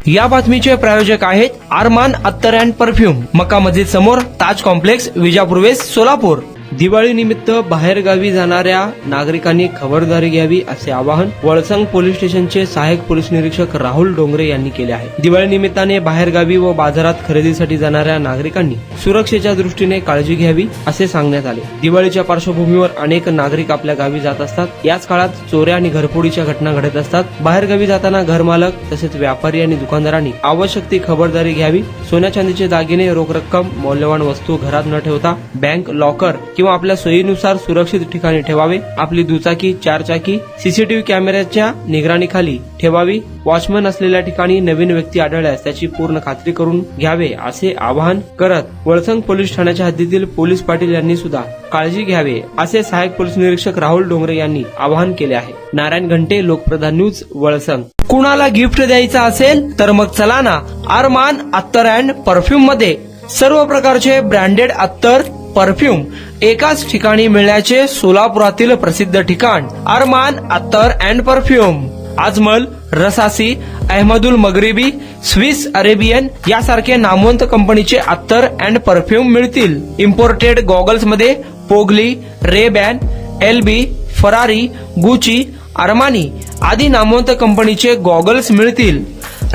या बातमीचे प्रायोजक आहेत अरमान अत्तर अँड परफ्यूम, मक्का मस्जिद समोर, ताज कॉम्प्लेक्स, विजापूर वेस्ट, सोलापूर। दिवाळी निमित्त बाहेरगावी जाणाऱ्या नागरिकांनी खबरदारी घ्यावी असे आवाहन वळसंग पोलीस स्टेशनचे सहाय्यक पोलीस निरीक्षक राहुल डोंगरे यांनी केले आहे। दिवाळी निमित्ताने बाहेरगावी व बाजारात खरेदीसाठी जाणाऱ्या नागरिकांनी सुरक्षेच्या दृष्टीने काळजी घ्यावी असे सांगण्यात आले। दिवाळीच्या पार्श्वभूमीवर अनेक नागरिक आपल्या गावी जात असतात। याच काळात चोऱ्या आणि घरफोडीच्या घटना घडत असतात। बाहेरगावी जाताना घरमालक तसेच व्यापारी आणि दुकानदारांनी आवश्यक ती खबरदारी घ्यावी। सोन्या चांदीचे दागिने, रोख रक्कम, मौल्यवान वस्तू घरात न ठेवता बँक, लॉकर किंवा आपल्या सोयीनुसार सुरक्षित ठिकाणी ठेवावे। आपली दुचाकी, चारचाकी सीसीटीव्ही कॅमेऱ्याच्या निगराणीखाली ठेवावी। वॉचमन असलेल्या ठिकाणी नवीन व्यक्ती आढळल्यास त्याची पूर्ण खात्री करून घ्यावे असे आवाहन करत वळसंग पोलीस ठाण्याच्या हद्दीतील पोलीस पाटील यांनी सुद्धा काळजी घ्यावे असे सहाय्यक पोलीस निरीक्षक राहुल डोंगरे यांनी आवाहन केले आहे। नारायण घंटे, लोकप्रधान न्यूज, वळसंग। कुणाला गिफ्ट द्यायचं असेल तर मग चला ना अरमान अत्तर अँड परफ्यूम मध्ये सर्व प्रकारचे ब्रँडेड अत्तर, परफ्यूम एकाच ठिकाणी मिळण्याचे सोलापुरातील प्रसिद्ध ठिकाण अरमान अत्तर and perfume. Ajmal, Rasasi, Ahmed Al Maghribi, Swiss Arabian यासारखे नामवंत कंपनीचे अत्तर अँड परफ्यूम मिळतील। इम्पोर्टेड गॉगल्स मध्ये पोगली, Ray-Ban, LB, Ferrari, Gucci, Armani आदी नामवंत कंपनीचे गॉगल्स मिळतील।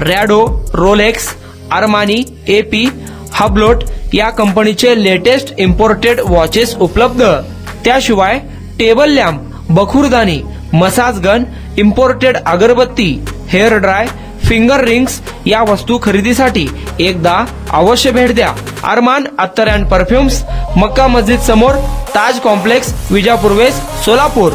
Rado, Rolex, Armani, AP, Hublot या कंपनीचे लेटेस्ट इम्पोर्टेड वॉचेस उपलब्ध। त्याशिवाय टेबल लॅम्प, बखुरदानी, massage gun, imported agarbatti, hair dry, finger rings या वस्तू खरेदीसाठी एकदा अवश्य भेट द्या। अरमान अत्तर अँड परफ्यूम्स, मक्का मस्जिद समोर, ताज कॉम्प्लेक्स, विजापूर वेस्ट, सोलापूर।